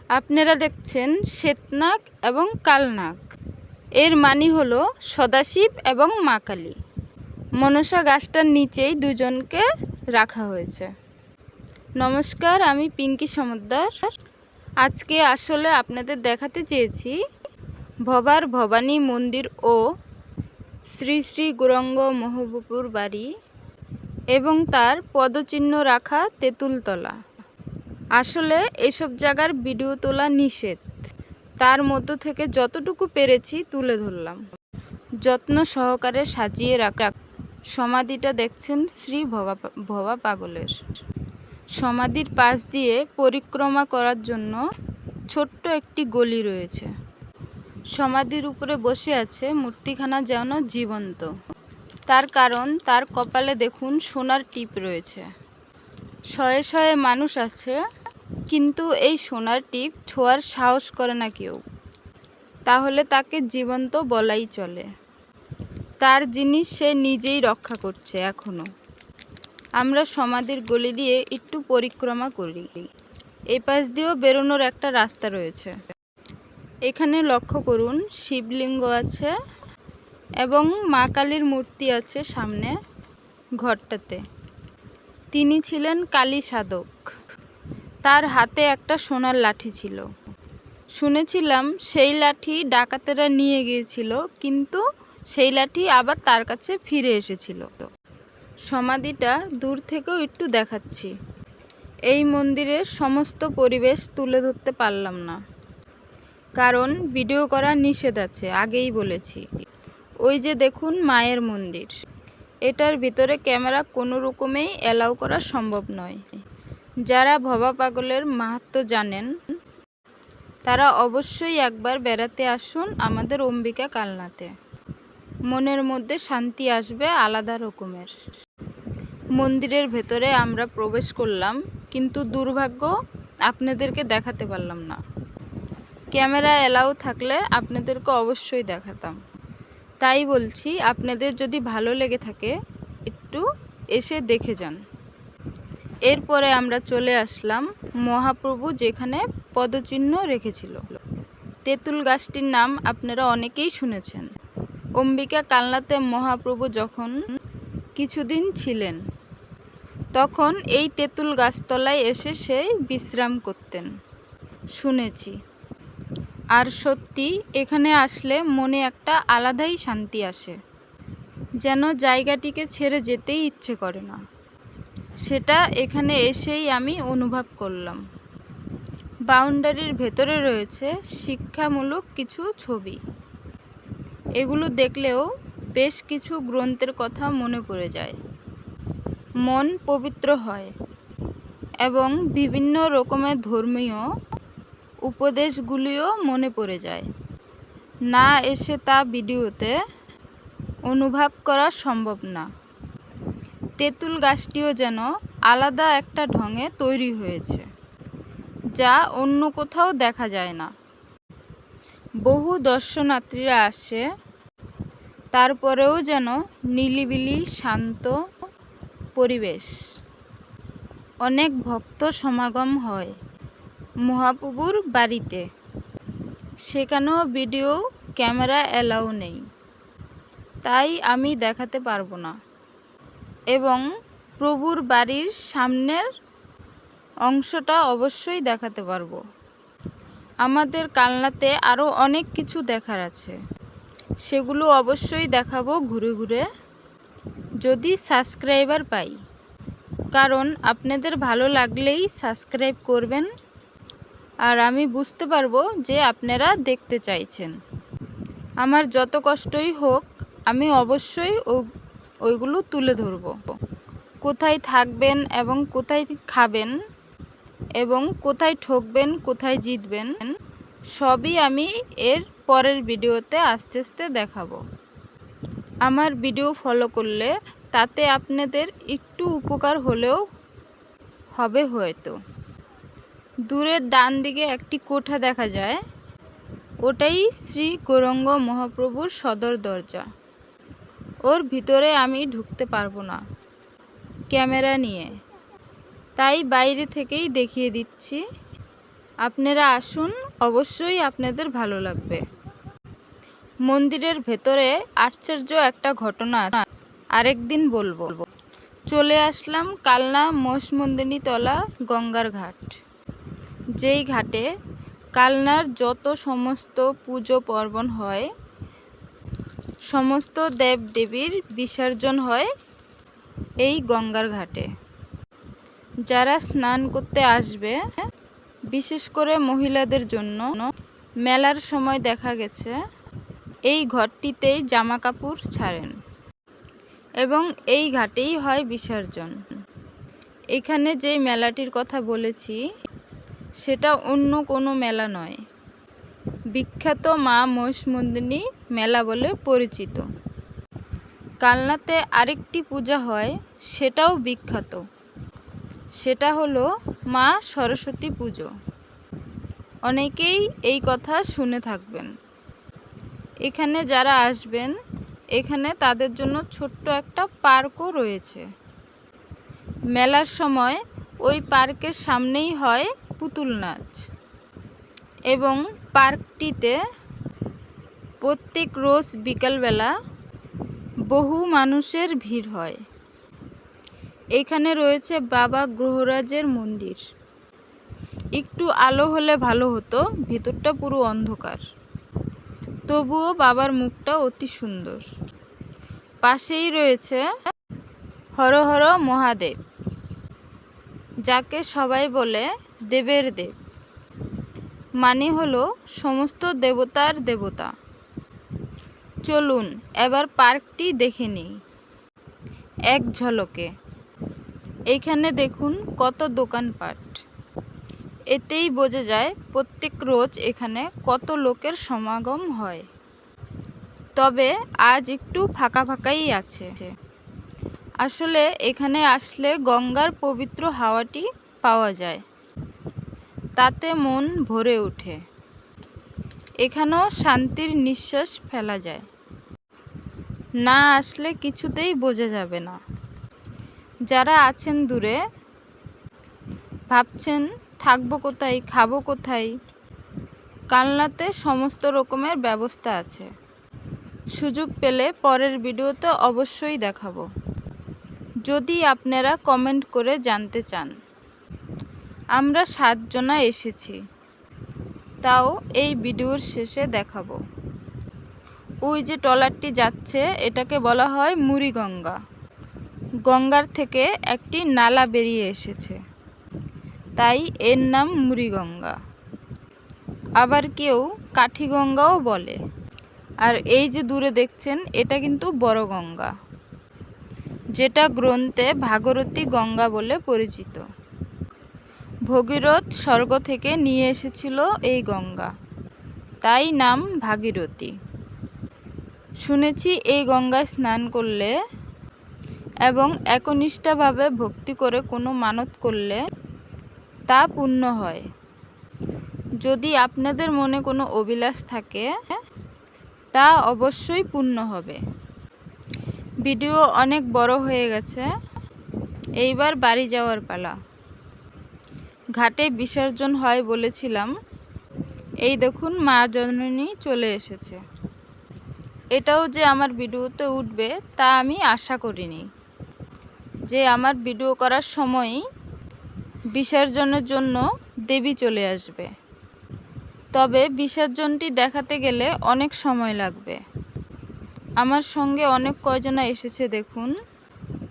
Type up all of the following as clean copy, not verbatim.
আপনারা দেখছেন শ্বেতনাগ এবং কালনাগ। এর মানে হলো সদাশিব এবং মা কালী। মনসা গাছটার নিচেই দুজনকে রাখা হয়েছে। নমস্কার, আমি পিঙ্কি সমদ্দার। আজকে আসলে আপনাদের দেখাতে চেয়েছি ভবার ভবানী মন্দির ও শ্রী শ্রী গৌরাঙ্গ মহাপ্রভুর বাড়ি এবং তার পদচিহ্ন রাখা তেঁতুলতলা। আসলে এসব জায়গার ভিডিও তোলা নিষেধ, তার মধ্য থেকে যতটুকু পেরেছি তুলে ধরলাম। যত্ন সহকারে সাজিয়ে রাখা সমাধিটা দেখছেন শ্রী ভবা পাগলের। সমাধির পাশ দিয়ে পরিক্রমা করার জন্য ছোট্ট একটি গলি রয়েছে। সমাধির উপরে বসে আছে মূর্তিখানা যেন জীবন্ত। তার কারণ তার কপালে দেখুন সোনার টিপ রয়েছে। শয়ে শয়ে মানুষ আছে, কিন্তু এই সোনার টিপ ছোঁয়ার সাহস করে না কেউ। তাহলে তাকে জীবন্ত বলাই চলে। তার জিনিস সে নিজেই রক্ষা করছে এখনো। আমরা সমাধির গলি দিয়ে একটু পরিক্রমা করি। এই পাশ দিয়েও বেরোনোর একটা রাস্তা রয়েছে। এখানে লক্ষ্য করুন, শিবলিঙ্গ আছে এবং মা কালীর মূর্তি আছে সামনে ঘরটাতে। তিনি ছিলেন কালী সাধক। তার হাতে একটা সোনার লাঠি ছিল। শুনেছিলাম সেই লাঠি ডাকাতেরা নিয়ে গিয়েছিল, কিন্তু সেই লাঠি আবার তার কাছে ফিরে এসেছিল। সমাধিটা দূর থেকেও একটু দেখাচ্ছি। এই মন্দিরের সমস্ত পরিবেশ তুলে ধরতে পারলাম না, কারণ ভিডিও করা নিষেধ আছে, আগেই বলেছি। ওই যে দেখুন মায়ের মন্দির। এটার ভিতরে ক্যামেরা কোনো রকমেই অ্যালাউ করা সম্ভব নয়। যারা ভবা পাগলের মাহাত্ম্য জানেন তারা অবশ্যই একবার বেড়াতে আসুন আমাদের অম্বিকা কালনাতে। মনের মধ্যে শান্তি আসবে আলাদা রকমের। মন্দিরের ভেতরে আমরা প্রবেশ করলাম, কিন্তু দুর্ভাগ্য আপনাদেরকে দেখাতে পারলাম না। ক্যামেরা অ্যালাউ থাকলে আপনাদেরকে অবশ্যই দেখাতাম। তাই বলছি, আপনাদের যদি ভালো লেগে থাকে একটু এসে দেখে যান। এরপরে আমরা চলে আসলাম মহাপ্রভু যেখানে পদচিহ্ন রেখেছিল। তেঁতুল গাছটির নাম আপনারা অনেকেই শুনেছেন। অম্বিকা কালনাতে মহাপ্রভু যখন কিছুদিন ছিলেন, তখন এই তেঁতুল গাছতলায় এসে সে বিশ্রাম করতেন শুনেছি। আর সত্যি এখানে আসলে মনে একটা আলাদাই শান্তি আসে, যেন জায়গাটিকে ছেড়ে যেতেই ইচ্ছে করে না। সেটা এখানে এসেই আমি অনুভব করলাম। বাউন্ডারির ভেতরে রয়েছে শিক্ষামূলক কিছু ছবি। এগুলো দেখলেও বেশ কিছু গ্রন্থের কথা মনে পড়ে যায়, মন পবিত্র হয় এবং বিভিন্ন রকমের ধর্মীয় উপদেশগুলিও মনে পড়ে যায়। না এসে তা ভিডিওতে অনুভব করা সম্ভব না। তেঁতুল গাছটিও যেন আলাদা একটা ঢঙে তৈরি হয়েছে, যা অন্য কোথাও দেখা যায় না। বহু দর্শনার্থীরা আসে, তারপরেও যেন নিলিবিলি শান্ত পরিবেশ। অনেক ভক্ত সমাগম হয় মহাপ্রভুর বাড়িতে। সেখানেও ভিডিও ক্যামেরা অ্যালাউ নেই, তাই আমি দেখাতে পারবো না। এবং প্রভুর বাড়ির সামনের অংশটা অবশ্যই দেখাতে পারবো। আমাদের কালনাতে আরও অনেক কিছু দেখার আছে, সেগুলো অবশ্যই দেখাবো ঘুরে ঘুরে, যদি সাবস্ক্রাইবার পাই। কারণ আপনাদের ভালো লাগলেই সাবস্ক্রাইব করবেন, আর আমি বুঝতে পারবো যে আপনারা দেখতে চাইছেন। আমার যত কষ্টই হোক, আমি অবশ্যই ওইগুলো তুলে ধরব। কোথায় থাকবেন এবং কোথায় খাবেন এবং কোথায় ঠকবেন, কোথায় জিতবেন, সবই আমি এর পরের ভিডিওতে আস্তে আস্তে দেখাবো। আমার ভিডিও ফলো করলে তাতে আপনাদের একটু উপকার হলেও হবে হয়তো। দূরের ডান দিকে একটি কোঠা দেখা যায়, ওটাই শ্রী গৌরাঙ্গ মহাপ্রভুর সদর দরজা। ওর ভিতরে আমি ঢুকতে পারবো না ক্যামেরা নিয়ে, তাই বাইরে থেকেই দেখিয়ে দিচ্ছি। আপনারা আসুন, অবশ্যই আপনাদের ভালো লাগবে। মন্দিরের ভেতরে আশ্চর্য একটা ঘটনা আরেকদিন বলবো। চলে আসলাম কালনা মহিষমর্দিনীতলা গঙ্গার ঘাট, যেই ঘাটে কালনার যত সমস্ত পুজো পার্বণ হয়, সমস্ত দেব দেবীর বিসর্জন হয় এই গঙ্গার ঘাটে। যারা স্নান করতে আসবে, বিশেষ করে মহিলাদের জন্য মেলার সময় দেখা গেছে এই ঘাটটিতেই জামা কাপড় ছাড়েন এবং এই ঘাটেই হয় বিসর্জন। এখানে যে মেলাটির কথা বলেছি সেটা অন্য কোনো মেলা নয়, বিখ্যাত মা মহিষমর্দিনী মেলা বলে পরিচিত। কালনাতে আরেকটি পূজা হয়, সেটাও বিখ্যাত, সেটা হলো মা সরস্বতী পুজো। অনেকেই এই কথা শুনে থাকবেন। এখানে যারা আসবেন, এখানে তাদের জন্য ছোট্ট একটা পার্কও রয়েছে। মেলার সময় ওই পার্কের সামনেই হয় পুতুল নাচ এবং পার্কটিতে প্রত্যেক রোজ বিকালবেলা বহু মানুষের ভিড় হয়। এখানে রয়েছে বাবা গ্রহরাজের মন্দির। একটু আলো হলে ভালো হতো, ভিতরটা পুরো অন্ধকার, তবুও বাবার মুখটা অতি সুন্দর। পাশেই রয়েছে হর হর মহাদেব, যাকে সবাই বলে দেবের দেব, মানে হলো সমস্ত দেবতার দেবতা। চলুন এবার পার্কটি দেখে নিই এক ঝলকে। এইখানে দেখুন কত দোকানপাট, এতেই বোঝা যায় প্রত্যেক রোজ এখানে কত লোকের সমাগম হয়। তবে আজ একটু ফাঁকা ফাঁকাই আছে। আসলে এখানে আসলে গঙ্গার পবিত্র হাওয়াটি পাওয়া যায়, তাতে মন ভরে ওঠে। এখানেও শান্তির নিঃশ্বাস ফেলা যায়। না আসলে কিছুতেই বোঝা যাবে না। যারা আছেন দূরে, ভাবছেন থাকবো কোথায়, খাবো কোথায়, কালনাতে সমস্ত রকমের ব্যবস্থা আছে। সুযোগ পেলে পরের ভিডিওতে অবশ্যই দেখাবো, যদি আপনারা কমেন্ট করে জানতে চান। আমরা 7 জনা এসেছি, তাও এই ভিডিওর শেষে দেখাবো। ওই যে ট্রলারটি যাচ্ছে, এটাকে বলা হয় মুড়িগঙ্গা। গঙ্গার থেকে একটি নালা বেরিয়ে এসেছে, তাই এর নাম মুড়িগঙ্গা। আবার কেউ কাঠিগঙ্গাও বলে। আর এই যে দূরে দেখছেন, এটা কিন্তু বড় গঙ্গা, যেটা গ্রন্থে ভাগীরথী গঙ্গা বলে পরিচিত। ভগীরথ স্বর্গ থেকে নিয়ে এসেছিল এই গঙ্গা, তাই নাম ভাগীরথী। শুনেছি এই গঙ্গায় স্নান করলে এবং একনিষ্ঠাভাবে ভক্তি করে কোনো মানত করলে তা পূর্ণ হয়। যদি আপনাদের মনে কোনো অভিলাষ থাকে, তা অবশ্যই পূর্ণ হবে। ভিডিও অনেক বড় হয়ে গেছে, এইবার বাড়ি যাওয়ার পালা। ঘাটে বিসর্জন হয় বলেছিলাম, এই দেখুন মা জননী চলে এসেছে। এটাও যে আমার ভিডিওতে উঠবে তা আমি আশা করিনি, যে আমার ভিডিও করার সময়ই বিসর্জনের জন্য দেবী চলে আসবে। তবে বিসর্জনটি দেখাতে গেলে অনেক সময় লাগবে। আমার সঙ্গে অনেক কয়জনা এসেছে দেখুন,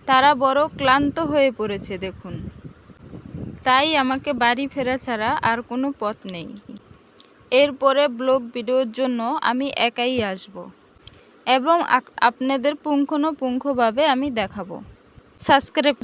তারা বড় ক্লান্ত হয়ে পড়েছে দেখুন। তাই আমাকে বাড়ি ফেরা ছাড়া আর কোনো পথ নেই। এরপরে ব্লগ ভিডিওর জন্য আমি একাই আসব এবং আপনাদের পুঙ্খানুপুঙ্খভাবে আমি দেখাবো। সাবস্ক্রাইব